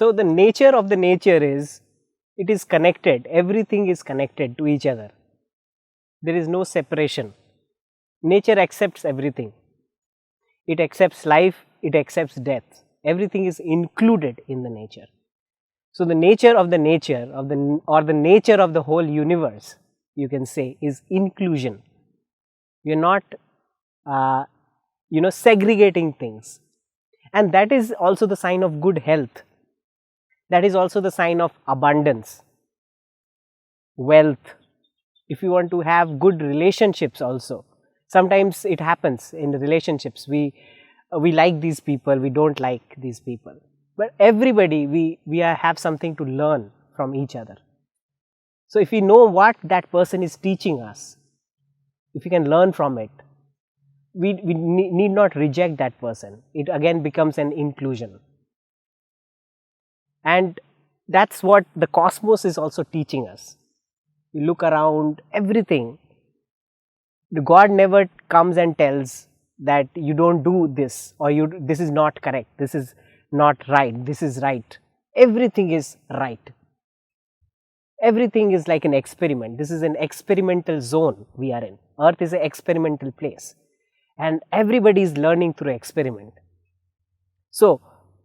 So, the nature of the nature is, it is connected, everything is connected to each other. There is no separation. Nature accepts everything. It accepts life, it accepts death. Everything is included in the nature. So, the nature of the nature of the, or the nature of the whole universe, you can say, is inclusion. We are not segregating things, and that is also the sign of good health. That is also the sign of abundance, wealth. If you want to have good relationships also, sometimes it happens in the relationships, we like these people, we do not like these people, but everybody we have something to learn from each other. So, if we know what that person is teaching us, if we can learn from it, we need not reject that person. It again becomes an inclusion, and that is what the cosmos is also teaching us. We look around, everything, the God never comes and tells that you do not do this, or this is not correct, this is not right, this is right. Everything is right. Everything is like an experiment. This is an experimental zone we are in. Earth is an experimental place, and everybody is learning through experiment. So,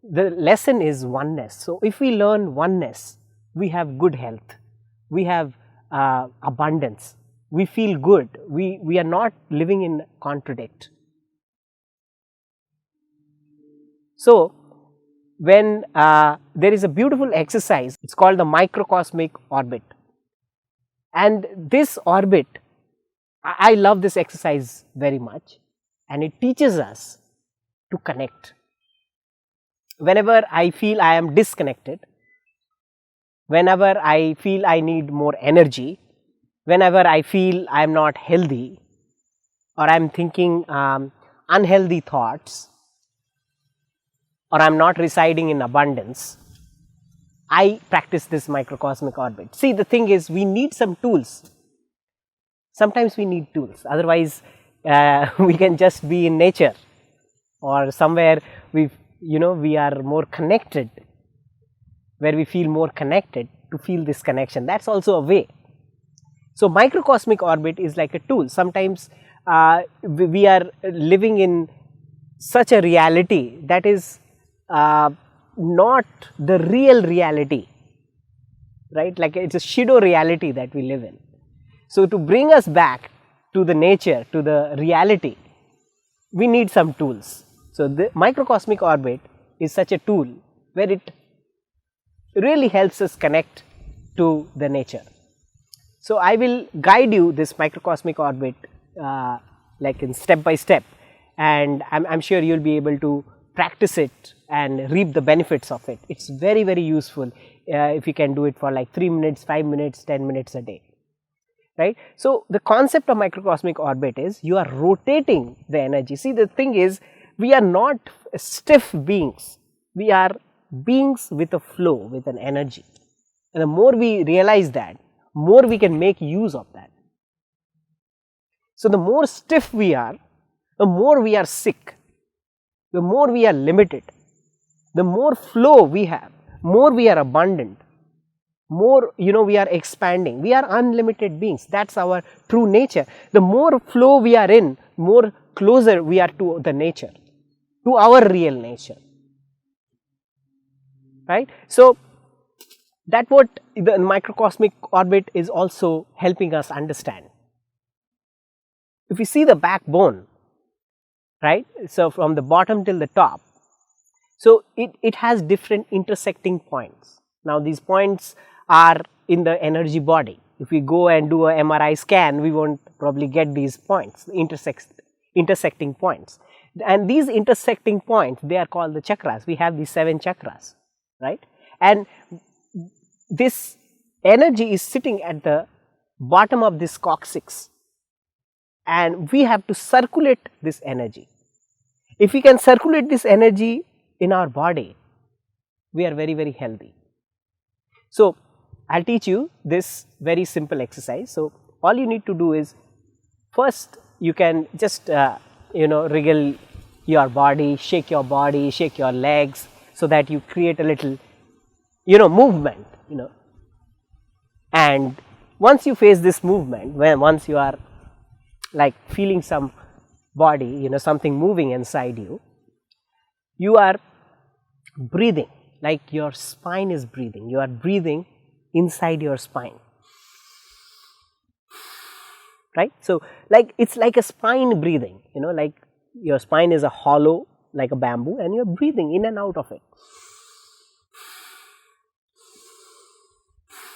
the lesson is oneness. So, if we learn oneness, we have good health, we have abundance, we feel good, we are not living in contradict. So, when there is a beautiful exercise, it is called the microcosmic orbit, and this orbit, I love this exercise very much, and it teaches us to connect. Whenever I feel I am disconnected, whenever I feel I need more energy, whenever I feel I am not healthy, or I am thinking unhealthy thoughts, or I am not residing in abundance, I practice this microcosmic orbit. See, the thing is, we need some tools. Sometimes we need tools, otherwise we can just be in nature, or somewhere we are more connected, where we feel more connected, to feel this connection. That is also a way. So, microcosmic orbit is like a tool. Sometimes we are living in such a reality that is not the real reality, right? Like it is a pseudo reality that we live in. So, to bring us back to the nature, to the reality, we need some tools. So, the microcosmic orbit is such a tool where it really helps us connect to the nature. So, I will guide you this microcosmic orbit like in step by step, and I am sure you will be able to practice it and reap the benefits of it. It is very, very useful if you can do it for like 3 minutes, 5 minutes, 10 minutes a day, right. So, the concept of microcosmic orbit is you are rotating the energy. See, the thing is, we are not stiff beings, we are beings with a flow, with an energy, and the more we realize that, more we can make use of that. So, the more stiff we are, the more we are sick, the more we are limited. The more flow we have, more we are abundant, more we are expanding. We are unlimited beings, that is our true nature. The more flow we are in, more closer we are to the nature, to our real nature, right. So, that what the microcosmic orbit is also helping us understand. If you see the backbone, right, so from the bottom till the top, so it has different intersecting points. Now, these points are in the energy body. If we go and do a MRI scan, we will not probably get these points, intersecting points, and these intersecting points, they are called the chakras. We have these 7 chakras, right, and this energy is sitting at the bottom of this coccyx, and we have to circulate this energy. If we can circulate this energy in our body, we are very, very healthy. So, I will teach you this very simple exercise. So, all you need to do is, first you can just wriggle your body, shake your legs, so that you create a little movement, and once you face this movement, once you are like feeling some body, something moving inside you, you are breathing, like your spine is breathing, you are breathing inside your spine, right. So, like it's like a spine breathing, like your spine is a hollow like a bamboo and you are breathing in and out of it.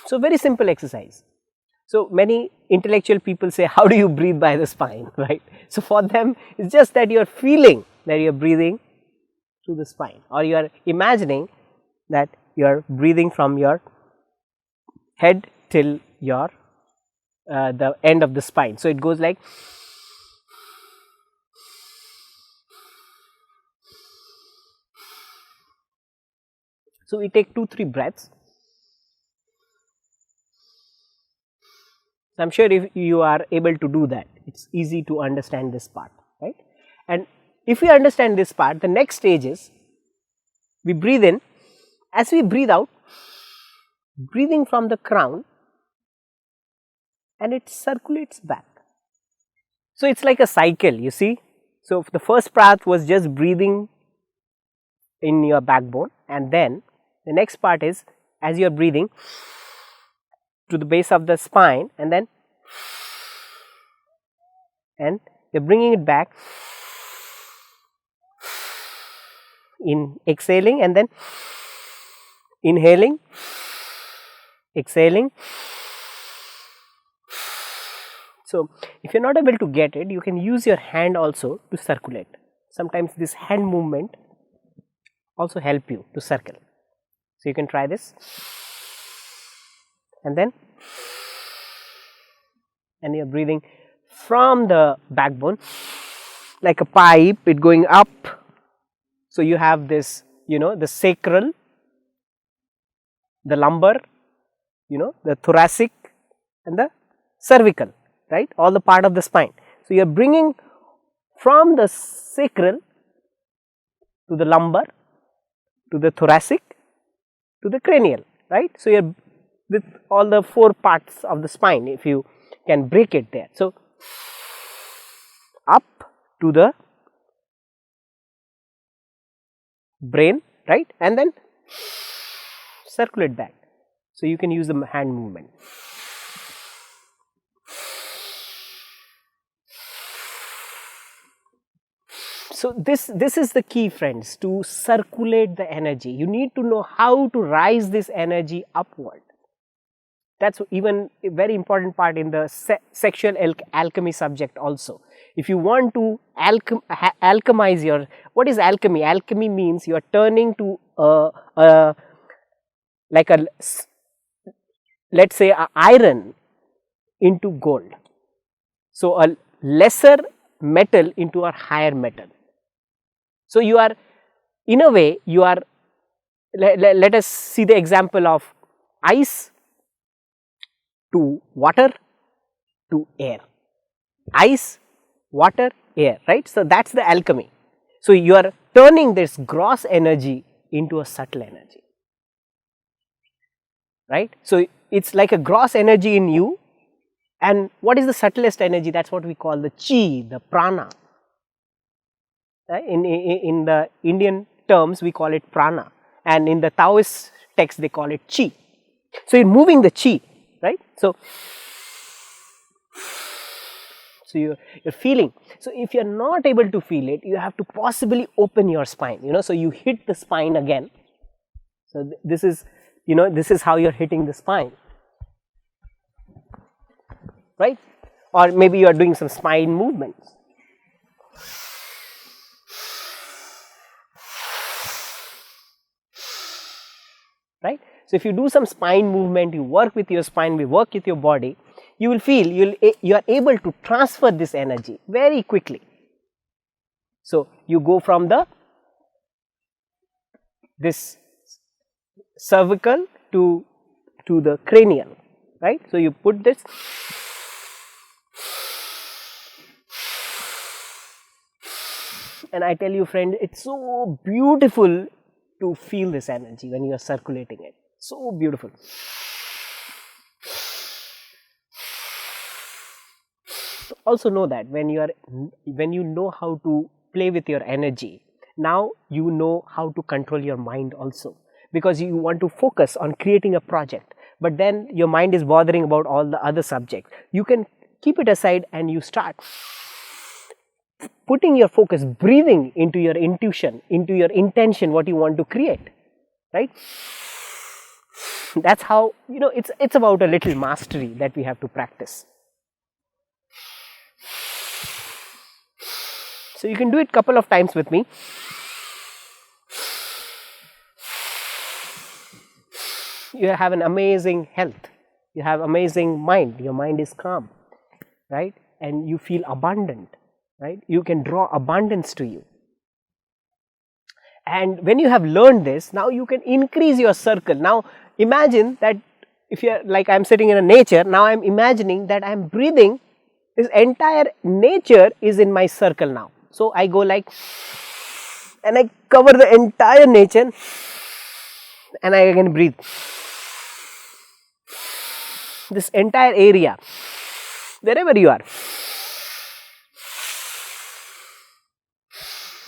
So, very simple exercise. So, many intellectual people say, how do you breathe by the spine, right. So, for them it is just that you are feeling that you are breathing through the spine, or you are imagining that you are breathing from your head till your the end of the spine. So, it goes like so, we take 2-3 breaths. I am sure if you are able to do that, it is easy to understand this part, right. And if we understand this part, the next stage is we breathe in, as we breathe out, breathing from the crown and it circulates back. So, it is like a cycle, you see. So, the first part was just breathing in your backbone, and then the next part is as you are breathing to the base of the spine, and then you are bringing it back in exhaling and then inhaling, exhaling. So, if you are not able to get it, you can use your hand also to circulate. Sometimes this hand movement also help you to circle. So, you can try this and then you are breathing from the backbone like a pipe, it going up. So, you have this the sacral, the lumbar, the thoracic and the cervical, right, all the part of the spine. So, you are bringing from the sacral to the lumbar, to the thoracic, to the cranial, right. So, you are with all the 4 parts of the spine, if you can break it there. So, up to the brain, right, and then circulate back. So, you can use the hand movement. So, this is the key, friends, to circulate the energy. You need to know how to rise this energy upward. That is even a very important part in the sexual alchemy subject also. If you want to alchemize your, what is alchemy? Alchemy means you are turning to like a, let us say a iron into gold. So, a lesser metal into a higher metal. So, you are in a way you are, let us see the example of ice to water to air, ice, water, air, right. So, that is the alchemy. So, you are turning this gross energy into a subtle energy, right. So, it is like a gross energy in you, and what is the subtlest energy? That is what we call the chi, the prana. In the Indian terms we call it prana, and in the Taoist text they call it chi. So, you are moving the chi, right. So, you are feeling. So, if you are not able to feel it, you have to possibly open your spine, so you hit the spine again. So, this is this is how you are hitting the spine, right, or maybe you are doing some spine movements. Right. So, if you do some spine movement, you work with your spine, we work with your body, you will feel you are able to transfer this energy very quickly. So, you go from this cervical to the cranial, right. So, you put this and I tell you, friend, it is so beautiful to feel this energy when you are circulating it. So beautiful. Also know that when you know how to play with your energy, now you know how to control your mind also, because you want to focus on creating a project, but then your mind is bothering about all the other subjects. You can keep it aside and you start putting your focus, breathing into your intuition, into your intention, what you want to create, right? That's how, it's about a little mastery that we have to practice. So you can do it couple of times with me. You have an amazing health, you have amazing mind, your mind is calm, right? And you feel abundant, right? You can draw abundance to you. And when you have learned this, now you can increase your circle. Now imagine that if you are like, I am sitting in a nature, now I am imagining that I am breathing, this entire nature is in my circle now. So I go like, and I cover the entire nature, and I again breathe this entire area, wherever you are.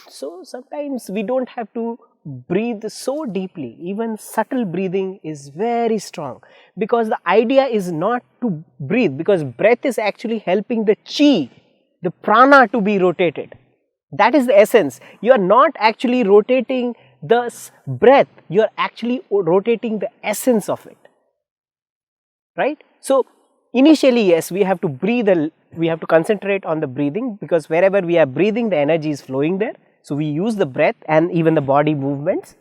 So sometimes we don't have to breathe so deeply, even subtle breathing is very strong, because the idea is not to breathe, because breath is actually helping the chi, the prana to be rotated. That is the essence. You are not actually rotating the breath, you are actually rotating the essence of it, right? So initially, yes, we have to breathe, we have to concentrate on the breathing, because wherever we are breathing, the energy is flowing there. So we use the breath and even the body movements,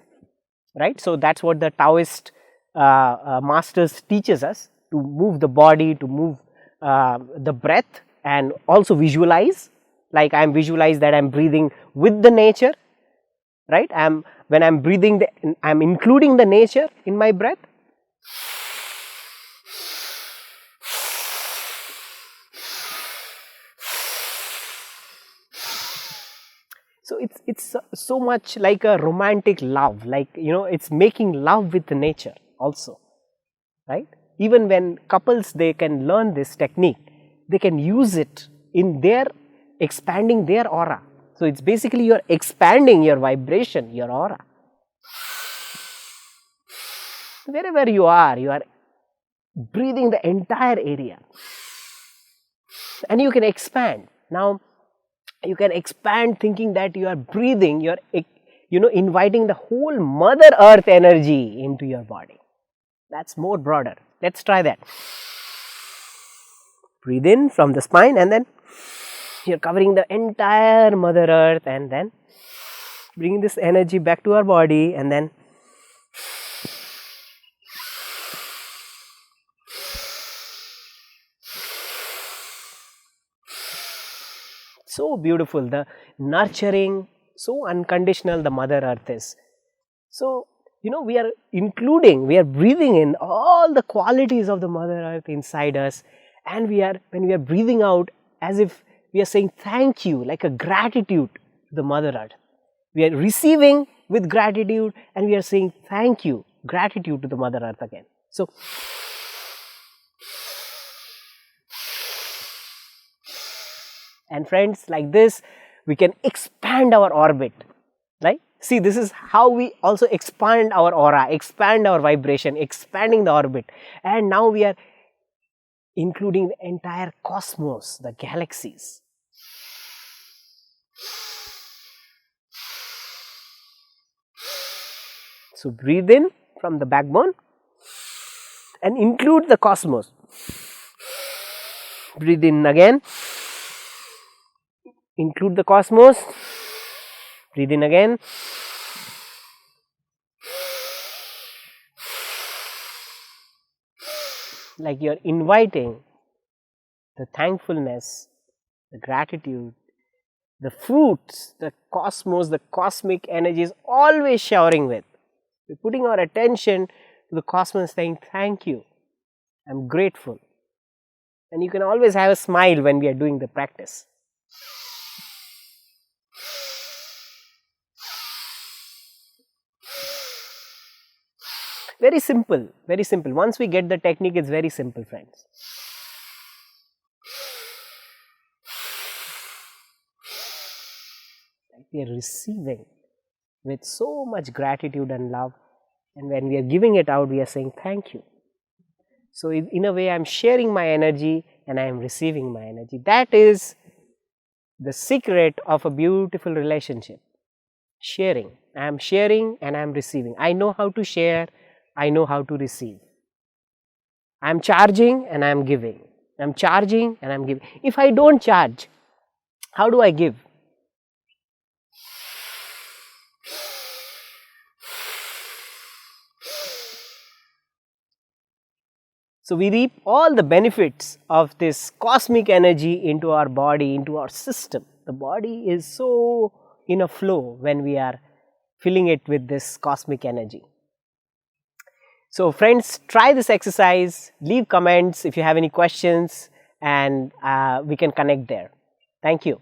right? So that's what the Taoist masters teaches us, to move the body, to move the breath, and also visualize, like I am visualize that I am breathing with the nature, right? When I am breathing, I am including the nature in my breath. So it's so much like a romantic love, like, it's making love with the nature also, right? Even when couples, they can learn this technique, they can use it in their expanding their aura. So it's basically you're expanding your vibration, your aura. Wherever you are breathing the entire area, and you can expand. Now you can expand thinking that you are breathing, you are inviting the whole mother earth energy into your body. That's more broader. Let's try that. Breathe in from the spine, and then you're covering the entire mother earth, and then bringing this energy back to our body, and then so beautiful, the nurturing, so unconditional the mother earth is. So we are breathing in all the qualities of the mother earth inside us, and when we are breathing out, as if we are saying thank you, like a gratitude to the mother earth. We are receiving with gratitude, and we are saying thank you, gratitude to the mother earth again. So and friends, like this we can expand our orbit, right? See, this is how we also expand our aura, expand our vibration, expanding the orbit, and now we are including the entire cosmos, the galaxies. So breathe in from the backbone and include the cosmos. Breathe in again, include the cosmos, breathe in again, like you are inviting the thankfulness, the gratitude, the fruits, the cosmos, the cosmic energy is always showering with. We are putting our attention to the cosmos, saying thank you, I am grateful. And you can always have a smile when we are doing the practice. Very simple, very simple. Once we get the technique, it's very simple, friends. We are receiving with so much gratitude and love, and when we are giving it out, we are saying thank you. So, in a way, I am sharing my energy and I am receiving my energy. That is the secret of a beautiful relationship. Sharing. I am sharing and I am receiving. I know how to share, I know how to receive. I am charging and I am giving. I am charging and I am giving. If I do not charge, how do I give? So, we reap all the benefits of this cosmic energy into our body, into our system. The body is so in a flow when we are filling it with this cosmic energy. So, friends, try this exercise, leave comments if you have any questions, and we can connect there. Thank you.